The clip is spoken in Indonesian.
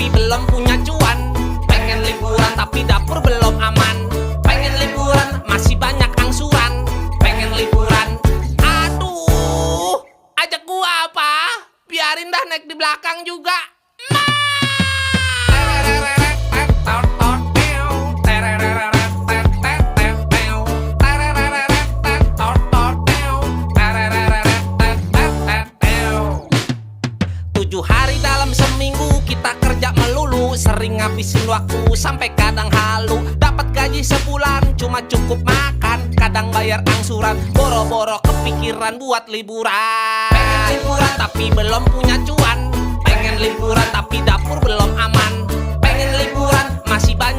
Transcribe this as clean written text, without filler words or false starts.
tapi belum punya cuan. Pengen liburan tapi dapur belum aman. Pengen liburan masih banyak angsuran. Pengen liburan, aduh, ajak gua apa? Biarin dah naik di belakang juga. Hari dalam seminggu kita kerja melulu, sering ngabisin waktu sampai kadang halu. Dapat gaji sebulan cuma cukup makan, kadang bayar angsuran, boro-boro kepikiran buat liburan. Pengen liburan tapi belum punya cuan. Pengen liburan tapi dapur belum aman. Pengen liburan masih banyak